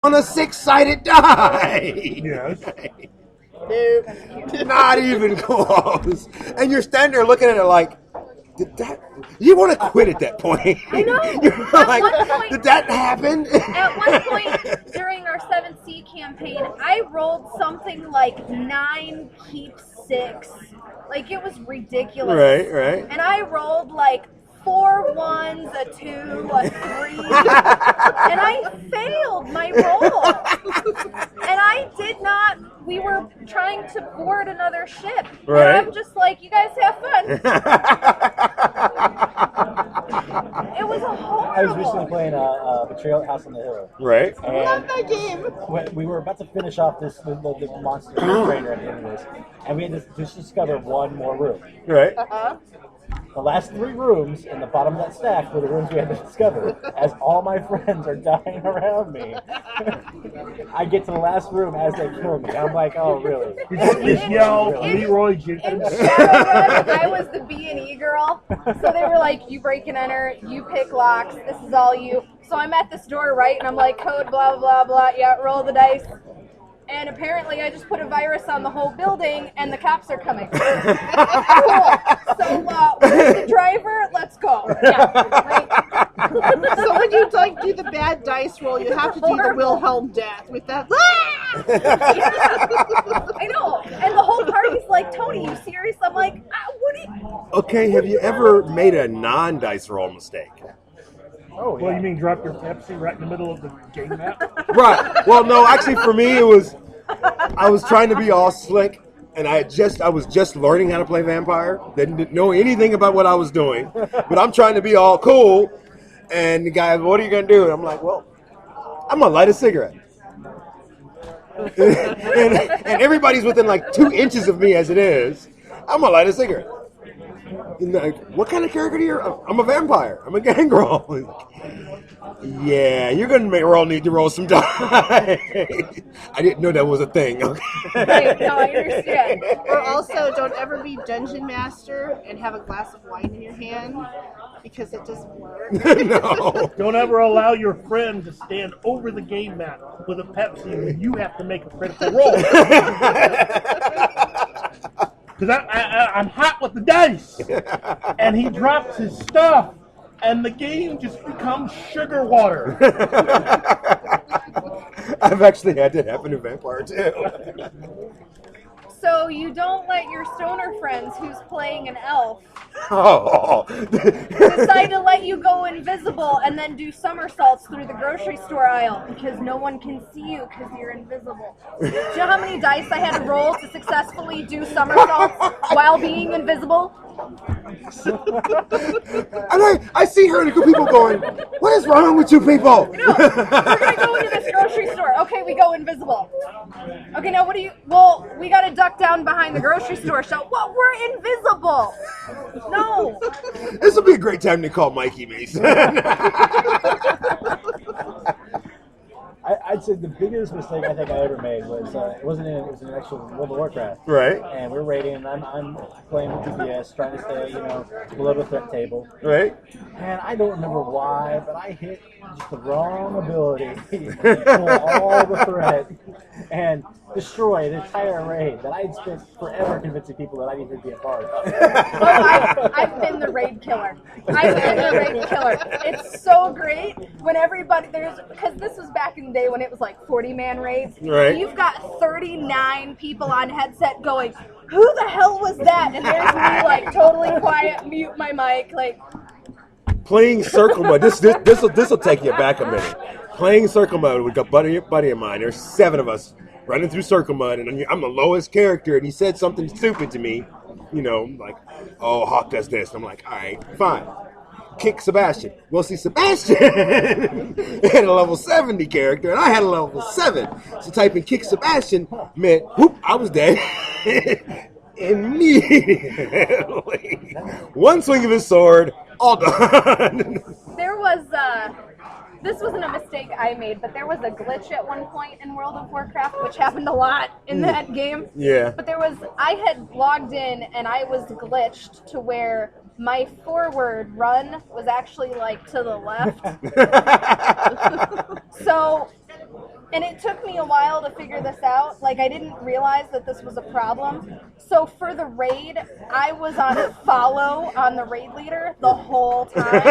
on a 6-sided die. Yes. Not even close. And you're standing there looking at it like, you want to quit at that point. I know. You're At like, one point, did that happen? At one point during our 7C campaign, I rolled something like 9 keep 6. Like, it was ridiculous. Right. And I rolled like 4 1s, a 2, a 3. And I failed my roll. And I did not. We were trying to board another ship. Right. And I'm just like, you guys have fun. It was a horrible. I was recently playing Betrayal at House on the Hill. Right. And I love that game. we were about to finish off the monster trainer at the end of this, and we had to just discover one more room. Right. The last 3 rooms in the bottom of that stack were the rooms we had to discover. As all my friends are dying around me, I get to the last room as they kill me. I'm like, oh, really? You just yell, Leroy In Jenkins. Shadowrun, I was the B&E girl. So they were like, you break and enter, you pick locks, this is all you. So I'm at this door, right? And I'm like, code, blah, blah, blah. Yeah, roll the dice. And apparently I just put a virus on the whole building, and the cops are coming. Cool. So where's the driver? Let's go. Yeah. So when you do the bad dice roll, you have to do the Wilhelm death with that. I know. And the whole party's like, Toni, you serious? I'm like, what are you? Okay, have you ever made a non-dice roll mistake? Oh, yeah. Well, you mean drop your Pepsi right in the middle of the game map? Right. Well, no, actually, for me, I was trying to be all slick, and I was just learning how to play vampire. Didn't know anything about what I was doing, but I'm trying to be all cool. And the guy, what are you gonna do? And I'm like, well, I'm gonna light a cigarette. and everybody's within like 2 inches of me as it is. I'm gonna light a cigarette. And like, what kind of character are you? I'm a vampire. I'm a gangrel. Yeah, you're going to need to roll some dice. I didn't know that was a thing. Okay. Right, no, I understand. Or also, don't ever be dungeon master and have a glass of wine in your hand, because it doesn't work. No. Don't ever allow your friend to stand over the game map with a Pepsi when you have to make a critical roll. Because I'm hot with the dice. And he drops his stuff, and the game just becomes sugar water. I've actually had that happen in Vampire too. So you don't let your stoner friends who's playing an elf Oh. decide to let you go invisible and then do somersaults through the grocery store aisle because no one can see you because you're invisible. Do you know how many dice I had to roll to successfully do somersaults while being invisible? And I see her and a group of people going, what is wrong with you people? No, we're gonna go into this grocery store. Okay, we go invisible. Okay, now what do you? Well, we gotta duck down behind the grocery store. So, well, we're invisible. No. This will be a great time to call Mikey Mason. I'd say the biggest mistake I think I ever made was it was an actual World of Warcraft. Right. And we're raiding, and I'm playing with DPS, trying to stay, below the threat table. Right. And I don't remember why, but I hit just the wrong ability to pull all the threat and destroy the entire raid that I had spent forever convincing people that I needed to be a part of. Oh, I've been the raid killer. It's so great when everybody because this was back in the day when it was like 40-man raids. Right. You've got 39 people on headset going, who the hell was that? And there's me like totally quiet, mute my mic, like. Playing circle mode. This will take you back a minute. Playing circle mode with a buddy of mine. There's 7 of us running through circle mud, and I'm the lowest character, and he said something stupid to me, like, oh, Hawk does this. And I'm like, all right, fine. Kick Sebastian. Well, see, Sebastian had a level 70 character, and I had a level 7. So typing kick Sebastian meant, whoop, I was dead. Immediately. One swing of his sword, all done. There was, this wasn't a mistake I made, but there was a glitch at one point in World of Warcraft, which happened a lot in that game. Yeah. But I had logged in and I was glitched to where my forward run was actually like to the left. So And it took me a while to figure this out. Like, I didn't realize that this was a problem. So for the raid, I was on follow on the raid leader the whole time.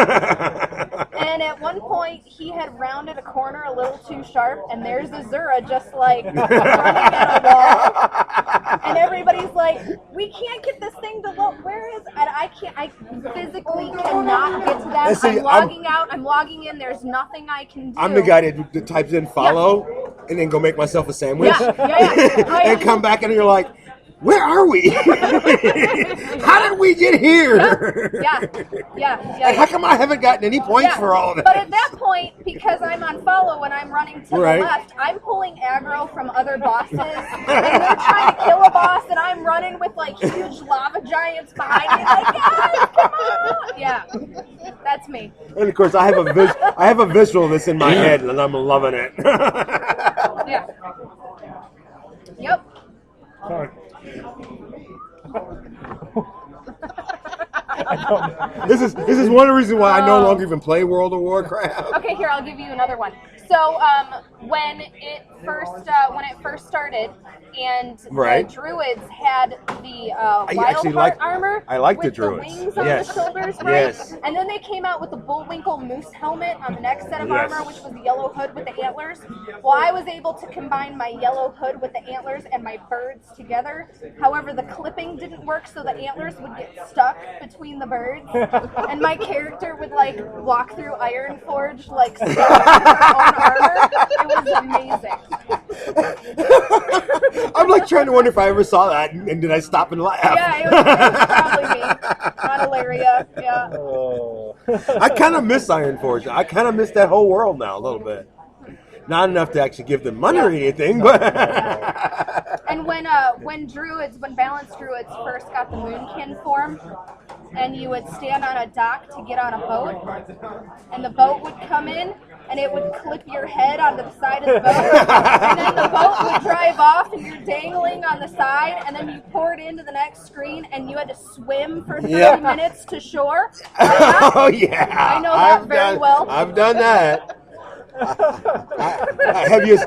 And at one point, he had rounded a corner a little too sharp, and there's Azura just, like, running at a wall. And everybody's like, we can't get this thing to look. Where is... And I physically cannot get to them. See, I'm logging out. I'm logging in. There's nothing I can do. I'm the guy that types in follow and then go make myself a sandwich. And come back and you're like, where are we? How did we get here? Yeah. And how come I haven't gotten any points for all of this? But at that point, because I'm on follow and I'm running to the left, I'm pulling aggro from other bosses, and they're trying to kill a boss, and I'm running with like huge lava giants behind me, like, guys, come on! Yeah, that's me. And of course, I have a visual of this in my head, and I'm loving it. Yeah. Yep. Sorry. This is one of the reasons why I no longer even play World of Warcraft. Okay, here, I'll give you another one. So when it first started, and the druids had the wild heart armor. I like with the druids. The wings on the shoulders, right? Yes. And then they came out with the Bullwinkle moose helmet on the next set of armor, which was the yellow hood with the antlers. Well, I was able to combine my yellow hood with the antlers and my birds together. However, the clipping didn't work, so the antlers would get stuck between the birds, and my character would like walk through Ironforge like stuck in her own armor. It was amazing. I'm like trying to wonder if I ever saw that, and did I stop and laugh? Yeah, it was probably me. Not Hilaria. Yeah. Oh. I kind of miss Ironforge. I kind of miss that whole world now a little bit. Not enough to actually give them money or anything, but. And when balanced druids first got the Moonkin form, and you would stand on a dock to get on a boat, and the boat would come in, and it would clip your head onto the side of the boat, and then the boat would drive off, and you're dangling on the side, and then you poured into the next screen, and you had to swim for 30 minutes to shore. Oh yeah, I know that very well. I've done that.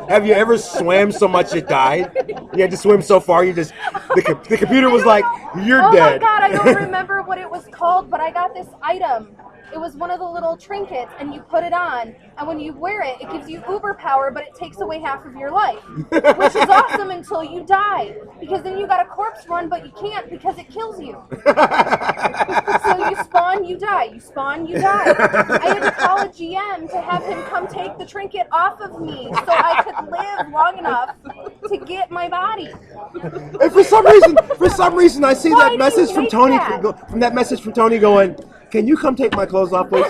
Have you ever swam so much it died? You had to swim so far you just the computer was like, you're dead. Oh my god, I don't remember what it was called, but I got this item. It was one of the little trinkets, and you put it on, and when you wear it, it gives you uber power, but it takes away half of your life, which is awesome until you die, because then you got a corpse run, but you can't because it kills you. So you spawn, you die. You spawn, you die. I had to call a GM to have him come take the trinket off of me so I could live long enough to get my body. And for some reason, I see that message from Toni. From that message from Toni going, "Can you come take my clothes off, please?"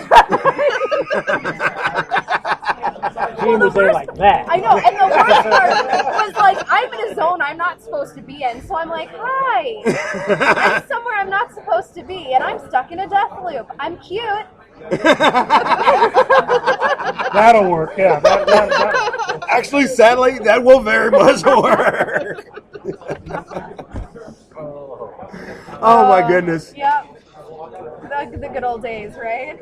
Gene was there like that. I know, and the worst part was like, I'm in a zone I'm not supposed to be in, so I'm like, hi. I'm somewhere I'm not supposed to be, and I'm stuck in a death loop. I'm cute. That'll work, yeah. That. Actually, sadly, that will very much work. Oh my goodness. Yep. The good old days, right?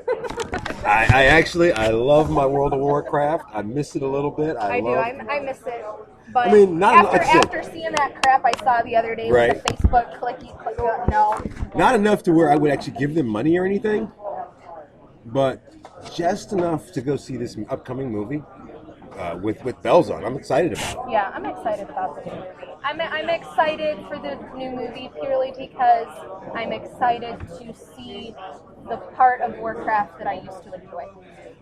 I love my World of Warcraft. I miss it a little bit. I miss it. But I mean, after seeing that crap I saw the other day with the Facebook click, no. Not enough to where I would actually give them money or anything, but just enough to go see this upcoming movie with bells on. I'm excited about it. Yeah, I'm excited about the new movie. I'm excited for the new movie purely because I'm excited to see the part of Warcraft that I used to enjoy.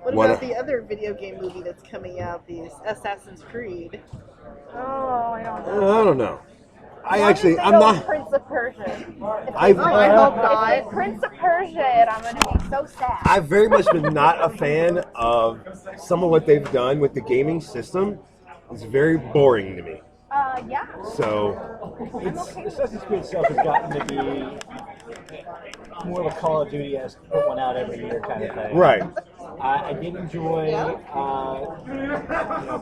What about the other video game movie that's coming out, the Assassin's Creed? Oh, I don't know. I don't know. I'm not Prince of Persia. I hope not. If it's Prince of Persia, I'm going to be so sad. I've very much been not a fan of some of what they've done with the gaming system. It's very boring to me. Yeah. So, Assassin's Creed itself has gotten to be more of a Call of Duty-esque, put one out every year kind of thing. right. I did enjoy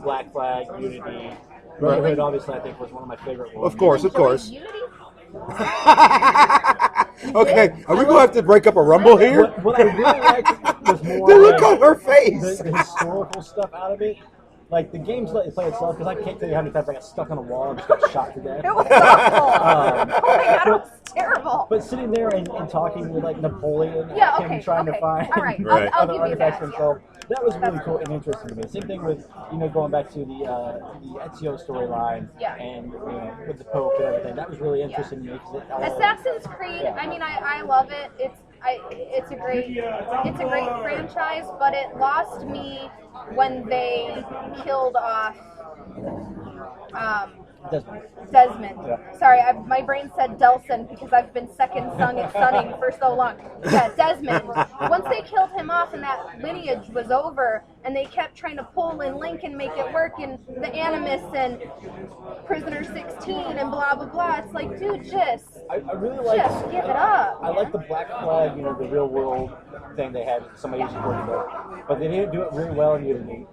Black Flag, Unity. Brotherhood, obviously, I think was one of my favorite ones. Of course. Unity? Okay, are we going to have to break up a rumble here? What I really liked was more Look on her face. the historical stuff out of it. Like the game's play itself, because I can't tell you how many times I got stuck on a wall and just got shot to death. It was awful. Um, Oh my god, it was terrible. But sitting there and talking with like Napoleon, Yeah, him okay, trying to okay. find All right, Right. I'll other give you artifacts that. himself, that was really That's cool and interesting to me. Same thing with going back to the Ezio storyline, Yeah. and with the Pope and everything. That was really interesting to me. Assassin's Creed. I mean, I love it. It's a great franchise, but it lost me when they killed off Desmond. Yeah. Sorry, my brain said Delson because I've been sunning for so long. Yeah, Desmond. Once they killed him off and that lineage was over, and they kept trying to pull in Link and make it work, and the Animus and Prisoner 16 and blah blah blah. It's like, dude, I really like. just give it up. I like the Black Flag, the real world thing they had. Somebody used to but they didn't do it really well in Unity,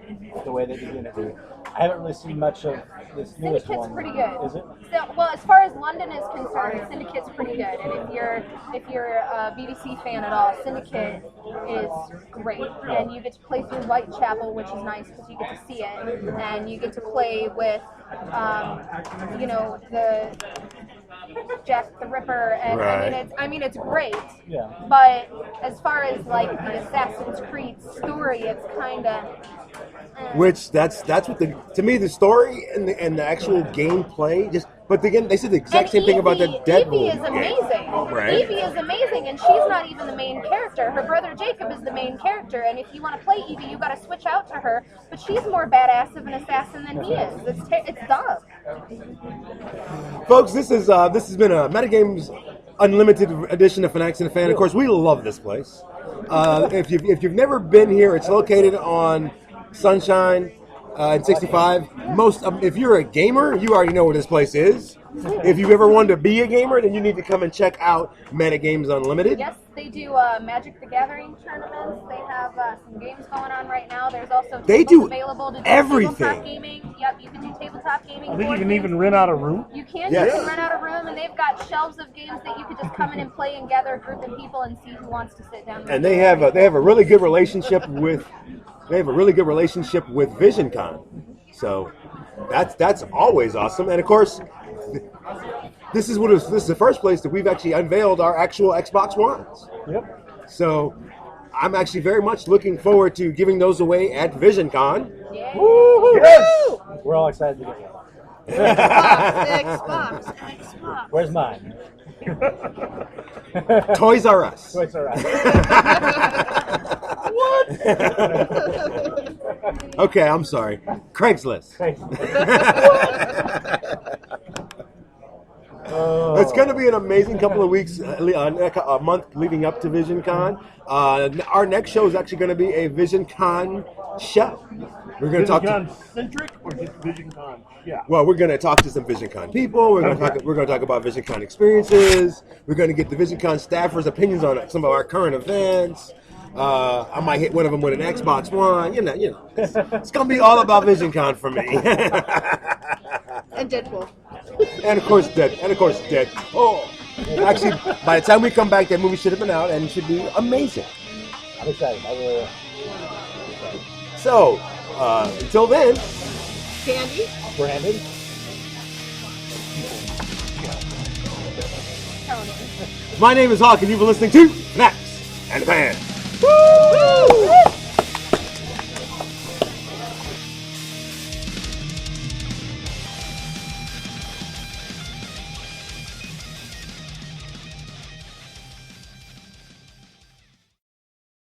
the way they did Unity. I haven't really seen much of this newest Syndicate's one. pretty good. Is it? So, well, as far as London is concerned, Syndicate's pretty good. And if you're a BBC fan at all, Syndicate is great. And you get to play through Whitechapel, which is nice because you get to see it, and you get to play with, the Jack the Ripper, and Right. I mean it's great. Yeah. But as far as like the Assassin's Creed story, it's kind of. Which that's what to me the story and the actual gameplay just. But again, they said the exact same thing about the Deadpool Evie is amazing. Right. Evie is amazing, and she's not even the main character. Her brother Jacob is the main character, and if you want to play Evie, you got to switch out to her. But she's more badass of an assassin than he is. It's dumb. Folks, this has been a Metagames Unlimited edition of Fanatics and the Fan. Of course, we love this place. If you've never been here, it's located on Sunshine in 65. If you're a gamer, you already know where this place is. If you've ever wanted to be a gamer, then you need to come and check out Metagames Unlimited. Yes, they do Magic the Gathering tournaments. They have some games going on right now. There's also They tables do available to do everything. tabletop gaming. Yep, you can do tabletop gaming. I think you board can games. even rent out a room. You can. Yes. You can rent out a room, and they've got shelves of games that you could just come in and play and gather a group of people and see who wants to sit down. And they have a really good relationship with VisionCon. So that's always awesome. And of course, this is the first place that we've actually unveiled our actual Xbox Ones. Yep. So I'm actually very much looking forward to giving those away at VisionCon. Yeah. Yes! We're all excited to get one. Xbox. Where's mine? Toys R Us. Toys R Us. Okay, I'm sorry. Craigslist. It's going to be an amazing couple of weeks, a month leading up to VisionCon. Our next show is actually going to be a VisionCon show. We're going to talk to VisionCon-centric or just VisionCon? Yeah. Well, we're going to talk to some VisionCon people. We're going to talk about VisionCon experiences. We're going to get the VisionCon staffers' opinions on some of our current events. I might hit one of them with an Xbox One. You know. It's going to be all about VisionCon for me. And Deadpool. And of course, Dead. Oh, actually, by the time we come back, that movie should have been out and should be amazing. I'm excited. So, until then, Candy. Brandon. Toni. my name is Hawk, and you've been listening to Fanatics and the Fan. Woo!